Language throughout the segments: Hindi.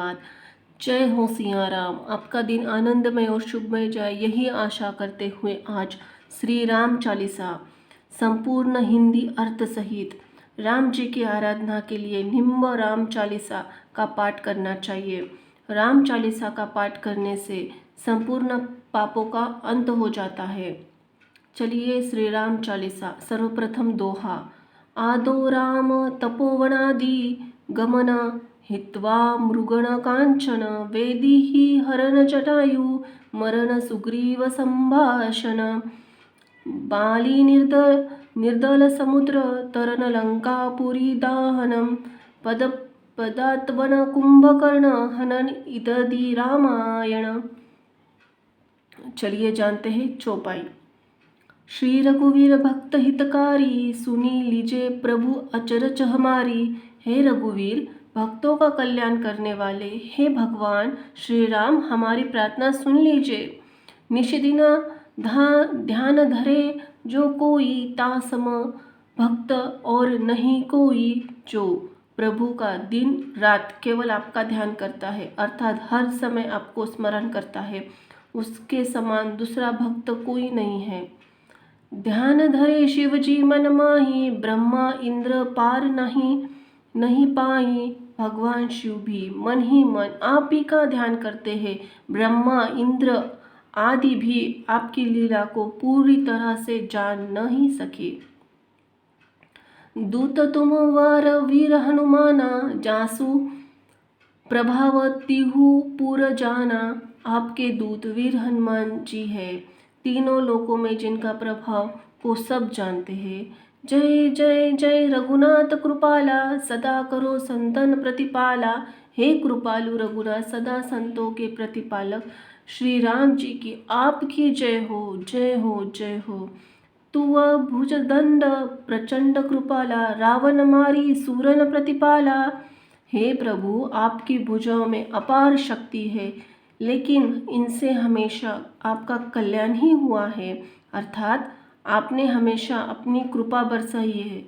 धन्यवाद। जय हो सिया राम। आपका दिन आनंदमय और शुभमय जाए, यही आशा करते हुए आज श्री राम चालीसा संपूर्ण हिंदी अर्थ सहित राम जी की आराधना के लिए निम्ब राम चालीसा का पाठ करना चाहिए। राम चालीसा का पाठ करने से संपूर्ण पापों का अंत हो जाता है। चलिए श्री राम चालीसा। सर्वप्रथम दोहा। आदो राम तपोवनादि गमन हित्वा मृगण कांचन वेदिहि हरण जटायु मरण सुग्रीव संभाषण बाली निर्दल समुद्र तरन लंकापुरी दाहनम पद पदात्वन कुंभकर्ण हनन इदधि रामायण। चलिए जानते हैं चौपाई। श्री रघुवीर भक्त हितकारी सुनी लीजे प्रभु अचरज हमारी। हे रघुवीर, भक्तों का कल्याण करने वाले हे भगवान श्री राम, हमारी प्रार्थना सुन लीजिए। निशिदिन ध्यान धरे जो कोई तासम भक्त और नहीं कोई जो प्रभु का दिन रात केवल आपका ध्यान करता है, अर्थात हर समय आपको स्मरण करता है, उसके समान दूसरा भक्त कोई नहीं है। ध्यान धरे शिव जी मन माही ब्रह्मा इंद्र पार नहीं पाई। भगवान शिव भी मन ही मन आप ही का ध्यान करते हैं। ब्रह्मा इंद्र आदि भी आपकी लीला को पूरी तरह से जान नहीं सके। दूत तुम वार वीर हनुमाना जासु प्रभाव तिहु पुर जाना। आपके दूत वीर हनुमान जी है, तीनों लोकों में जिनका प्रभाव को सब जानते हैं। जय जय जय रघुनाथ कृपाला सदा करो संतन प्रतिपाला। हे कृपालु रघुनाथ, सदा संतों के प्रतिपालक श्री राम जी की आपकी जय हो, जय हो, जय हो। तुव भुजदंड प्रचंड कृपाला रावण मारी सूरन प्रतिपाला। हे प्रभु, आपकी भुजाओं में अपार शक्ति है, लेकिन इनसे हमेशा आपका कल्याण ही हुआ है, अर्थात आपने हमेशा अपनी कृपा बरसाई है।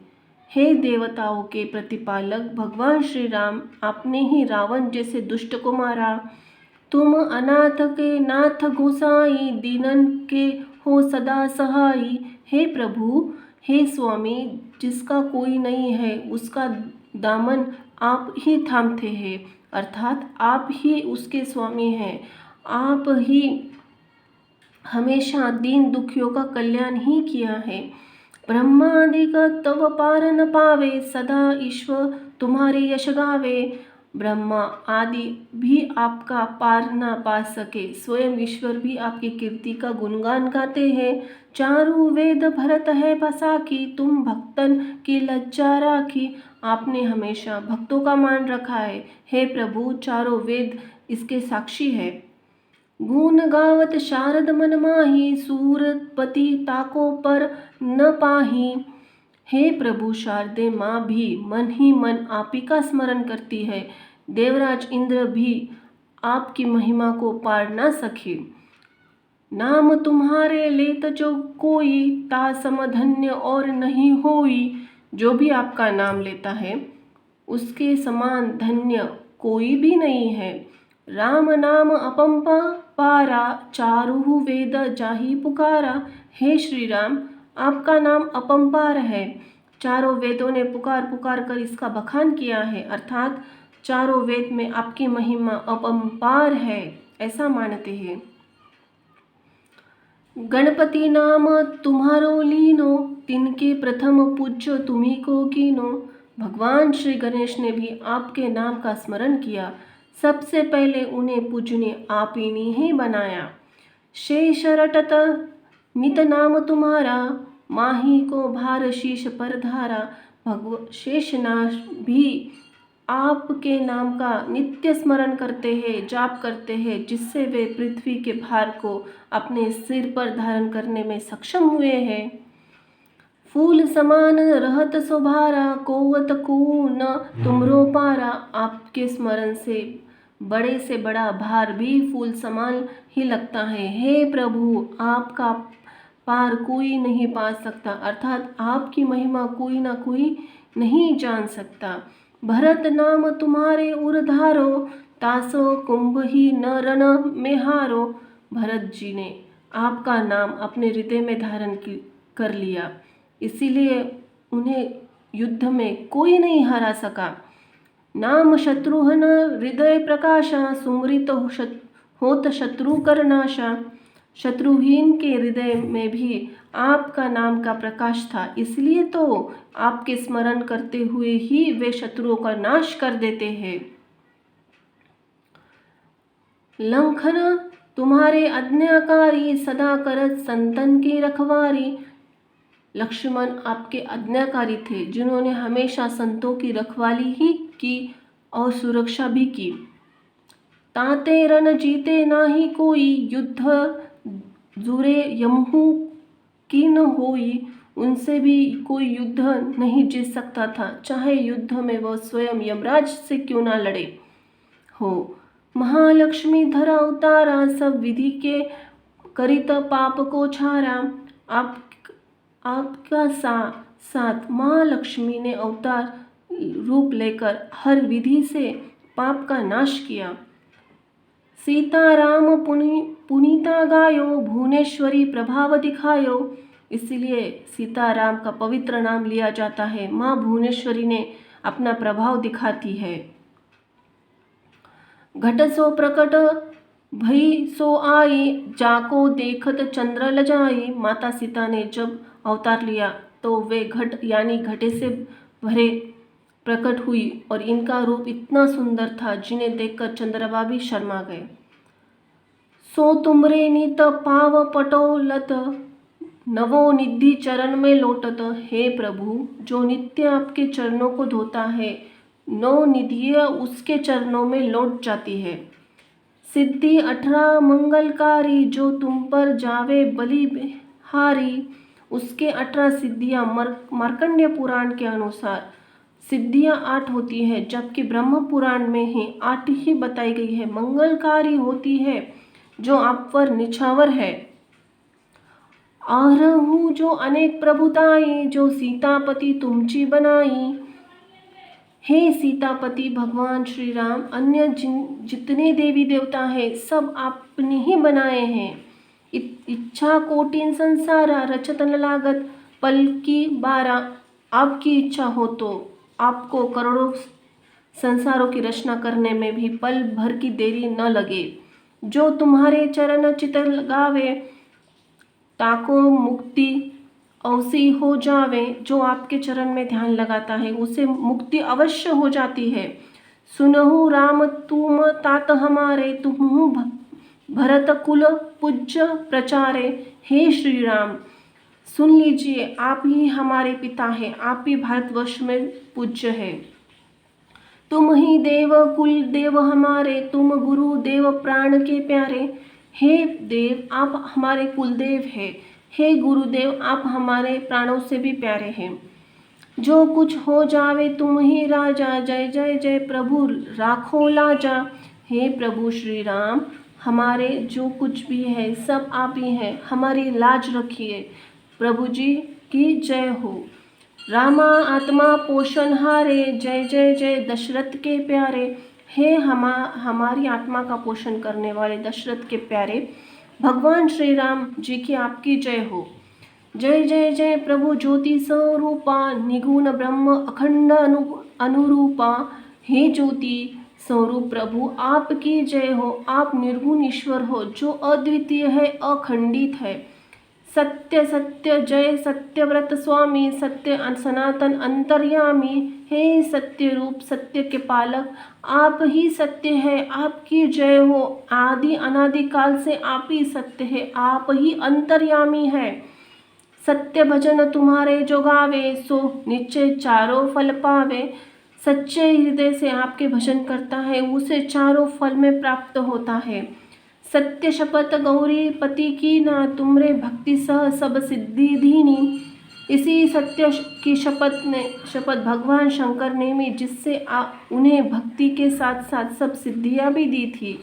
हे देवताओं के प्रतिपालक भगवान श्री राम, आपने ही रावण जैसे दुष्ट को मारा। तुम अनाथ के नाथ गोसाई दीनन के हो सदा सहाई। हे प्रभु, हे स्वामी, जिसका कोई नहीं है उसका दामन आप ही थामते हैं, अर्थात आप ही उसके स्वामी हैं। आप ही हमेशा दीन दुखियों का कल्याण ही किया है। ब्रह्मादिक तव पार न पावे सदा ईश्वर तुम्हारे यश गावे। ब्रह्मा आदि भी आपका पार न पा सके, स्वयं ईश्वर भी आपकी कीर्ति का गुणगान गाते हैं। चारु वेद भरत है बसाकी तुम भक्तन की लज्जा राखी। आपने हमेशा भक्तों का मान रखा है। हे प्रभु, चारों वेद इसके साक्षी है। गुण गावत शारद मन माही सूरपति ताको पर न पाही। हे प्रभु, शारदे माँ भी मन ही मन आप ही का स्मरण करती है। देवराज इंद्र भी आपकी महिमा को पार ना सके। नाम तुम्हारे लेत जो कोई तासम धन्य और नहीं होई। जो भी आपका नाम लेता है उसके समान धन्य कोई भी नहीं है। राम नाम अपंपा पारा चारु वेद जाहि पुकारा। हे श्री राम, आपका नाम अपंपार है, चारों वेदों ने पुकार पुकार कर इसका बखान किया है, अर्थात चारों वेद में आपकी महिमा अपंपार है, ऐसा मानते हैं। गणपति नाम तुम्हारो लीनो तिनके प्रथम पूज्य तुम्ही को कीनो। भगवान श्री गणेश ने भी आपके नाम का स्मरण किया, सबसे पहले उन्हें पूजनीय आप ही ने ही बनाया। शेष रटत नित नाम तुम्हारा माही को भार शीश पर धारा। शेषनाश भी आपके नाम का नित्य स्मरण करते हैं, जाप करते हैं, जिससे वे पृथ्वी के भार को अपने सिर पर धारण करने में सक्षम हुए हैं। फूल समान रहत सुभारा कोवत को न तुमरो पारा। आपके स्मरण से बड़ा भार भी फूल समान ही लगता है। हे प्रभु, आपका पार कोई नहीं पा सकता, अर्थात आपकी महिमा कोई ना कोई नहीं जान सकता। भरत नाम तुम्हारे उर धारो तासो कुंभ ही न रन में हारो। भरत जी ने आपका नाम अपने हृदय में धारण कर लिया, इसीलिए उन्हें युद्ध में कोई नहीं हरा सका। नाम शत्रुघ्न हृदय प्रकाशा, सुमृत होत शत्रु कर नाशा। शत्रुहीन के हृदय में भी आपका नाम का प्रकाश था, इसलिए तो आपके स्मरण करते हुए ही वे शत्रुओं का नाश कर देते हैं। लंघन तुम्हारे आज्ञाकारी, सदा करत संतन की रखवारी। लक्ष्मण आपके आज्ञाकारी थे, जिन्होंने हमेशा संतों की रखवाली ही की और सुरक्षा भी की। ताते रन जीते नाही कोई, युद्ध जुरे यमहू की न होई। उनसे भी कोई युद्ध नहीं जीत सकता था, चाहे युद्ध में वह स्वयं यमराज से क्यों ना लड़े हो। महालक्ष्मी धरा उतारा, सब विधि के करित पाप को छारा। आपका साथ महालक्ष्मी ने अवतार रूप लेकर हर विधि से पाप का नाश किया। सीताराम पुनीता गायो, भुवनेश्वरी प्रभाव दिखायो। इसलिए सीताराम का पवित्र नाम लिया जाता है। माँ भुवनेश्वरी ने अपना प्रभाव दिखाती है। घट सो प्रकट भई सो आई, जाको देखत चंद्र लजाई। माता सीता ने जब अवतार लिया तो वे घट यानी घटे से भरे प्रकट हुई और इनका रूप इतना सुंदर था, जिन्हें देखकर चंद्रमा भी शर्मा गए। सो तुमरे नित पाव पटोलत, नवो निधि चरण में लोटत। हे प्रभु, जो नित्य आपके चरणों को धोता है, नौ निधियाँ उसके चरणों में लौट जाती है। सिद्धि 18 मंगलकारी, जो तुम पर जावे बलिहारी। उसके 18 सिद्धियाँ मार्कंडेय पुराण के अनुसार सिद्धियाँ 8 होती है, जबकि ब्रह्म पुराण में ही 8 ही बताई गई है। मंगलकारी होती है जो आप पर निछावर है। आहरहु जो अनेक प्रभुताई, जो सीतापति तुमची बनाई। हे सीतापति भगवान श्री राम, अन्य जितने देवी देवता हैं सब आपने ही बनाए हैं। इच्छा कोटिन संसारा, रचत न लागत पल की 12। आपकी इच्छा हो तो आपको करोड़ों संसारों की रचना करने में भी पल भर की देरी न लगे। जो तुम्हारे चरण चित लगावे, ताको मुक्ति अवश्य हो जावे। जो आपके चरण में ध्यान लगाता है उसे मुक्ति अवश्य हो जाती है। सुनहु राम तुम तात हमारे, तुमहु भरत कुल पूज्य प्रचारे। हे श्री राम, सुन लीजिए, आप ही हमारे पिता हैं, आप ही भारतवर्ष में पूज्य है। तुम ही देव कुल देव हमारे, तुम गुरु देव प्राण के प्यारे। हे देव, आप हमारे कुलदेव हैं। हे गुरुदेव, आप हमारे प्राणों से भी प्यारे हैं। जो कुछ हो जावे तुम ही राजा, जय जय जय प्रभु राखो लाजा। हे प्रभु श्री राम, हमारे जो कुछ भी है सब आप ही हैं, हमारी लाज रखिए। प्रभु जी की जय हो। रामा आत्मा पोषण हारे, जय जय जय दशरथ के प्यारे। हे हमारी आत्मा का पोषण करने वाले दशरथ के प्यारे भगवान श्री राम जी की आपकी जय हो। जय जय जय प्रभु ज्योति स्वरूपा, निगुण ब्रह्म अखंड अनुरूपा। हे ज्योति स्वरूप प्रभु, आपकी जय हो। आप निर्गुण ईश्वर हो, जो अद्वितीय है, अखंडित है। सत्य सत्य जय सत्यव्रत स्वामी, सत्य सनातन अंतर्यामी। हे सत्य रूप सत्य के पालक, आप ही सत्य है, आपकी जय हो। आदि अनादि काल से आप ही सत्य है, आप ही अंतर्यामी है। सत्य भजन तुम्हारे जो गावे, सो निश्चय चारों फल पावे। सच्चे हृदय से आपके भजन करता है, उसे चारों फल में प्राप्त होता है। सत्य शपथ गौरी पति की ना, तुमरे भक्ति सह सब सिद्धि दीनी। इसी सत्य की शपथ भगवान शंकर ने भी, जिससे उन्हें भक्ति के साथ साथ सब सिद्धियां भी दी थी।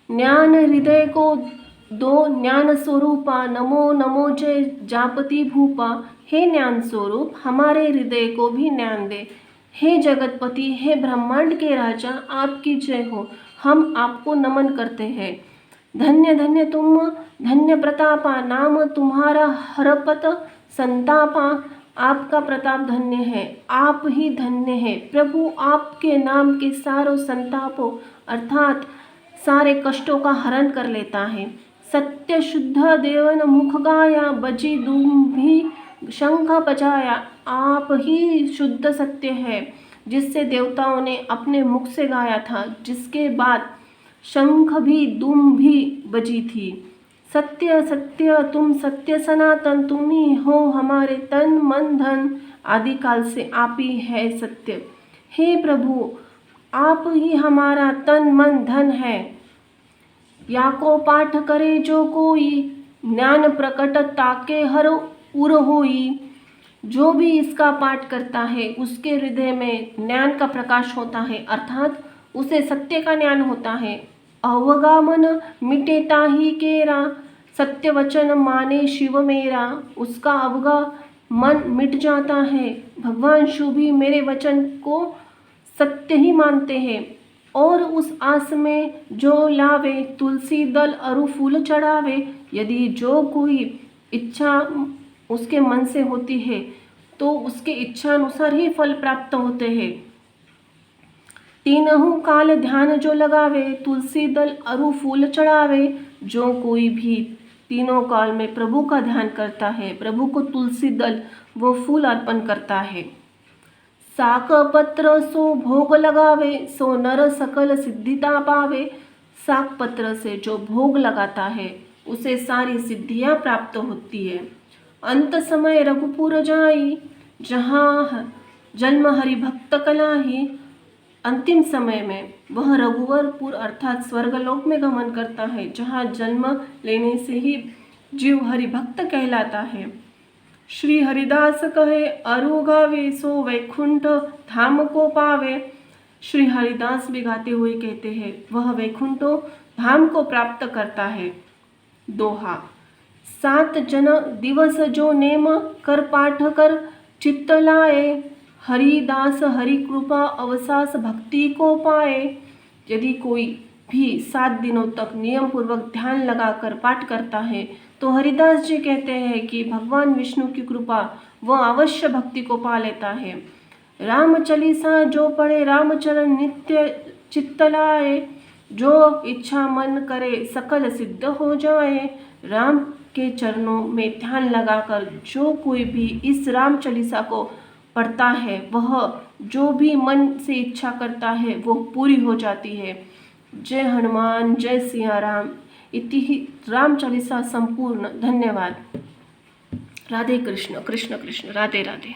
ज्ञान हृदय को दो ज्ञान स्वरूपा, नमो नमो जय जापति भूपा। हे ज्ञान स्वरूप, हमारे हृदय को भी ज्ञान दे। हे जगतपति, हे ब्रह्मांड के राजा, आपकी जय हो। हम आपको नमन करते हैं। धन्य धन्य तुम, धन्य प्रतापा, नाम तुम्हारा हरपत संतापा। आपका प्रताप धन्य है, आप ही धन्य है प्रभु। आपके नाम के सारों संतापों अर्थात सारे कष्टों का हरण कर लेता है। सत्य शुद्ध देवन मुख गाया, बजी दूम्भी शंख बजाया। आप ही शुद्ध सत्य है, जिससे देवताओं ने अपने मुख से गाया था, जिसके बाद शंख भी दुम भी बजी थी। सत्य सत्य तुम सत्य सनातन, तुम ही हो हमारे तन मन धन। आदिकाल से आप ही है सत्य। हे प्रभु, आप ही हमारा तन मन धन है। या को पाठ करे जो कोई, ज्ञान प्रकट ताके हर उर होई। जो भी इसका पाठ करता है उसके हृदय में ज्ञान का प्रकाश होता है, अर्थात उसे सत्य का ज्ञान होता है। अवगा मन मिटे ताही केरा, सत्य वचन माने शिव मेरा। उसका अवगा मन मिट जाता है। भगवान शिव भी मेरे वचन को सत्य ही मानते हैं। और उस आस में जो लावे, तुलसी दल अरु फूल चढ़ावे। यदि जो कोई इच्छा उसके मन से होती है तो उसके इच्छा अनुसार ही फल प्राप्त होते हैं। तीनहु काल ध्यान जो लगावे, तुलसी दल अरु फूल चढ़ावे। जो कोई भी तीनों काल में प्रभु का ध्यान करता है, प्रभु को तुलसी दल वो फूल अर्पण करता है। साक पत्र सो भोग लगावे, सो नर सकल सिद्धिता पावे। साक पत्र से जो भोग लगाता है उसे सारी सिद्धियां प्राप्त होती है। अंत समय रघुपुर जाई, जहाँ जन्म हरि भक्त कलाही। अंतिम समय में वह रघुवरपुर अर्थात स्वर्गलोक में गमन करता है, जहाँ जन्म लेने से ही जीव हरि भक्त कहलाता है। श्री हरिदास कहे अरु गावे, सो वैकुंठ धाम को पावे। श्री हरिदास भी गाते हुए कहते हैं वह वैकुंठो धाम को प्राप्त करता है। दोहा। 7 जन दिवस जो नेम, कर पाठ कर चित्त लाए। हरिदास हरि कृपा अवसास भक्ति को पाए। यदि कोई भी 7 दिनों तक नियम पूर्वक ध्यान लगाकर पाठ करता है तो हरिदास जी कहते हैं कि भगवान विष्णु की कृपा वह अवश्य भक्ति को पा लेता है। राम चालीसा जो पढ़े, रामचरण नित्य चित्त लाए। जो इच्छा मन करे सकल सिद्ध हो जाए। राम के चरणों में ध्यान लगाकर जो कोई भी इस राम चालीसा को पढ़ता है, वह जो भी मन से इच्छा करता है वो पूरी हो जाती है। जय हनुमान, जय सिया राम। इति ही राम चालीसा संपूर्ण। धन्यवाद। राधे कृष्ण, कृष्ण कृष्ण, राधे राधे।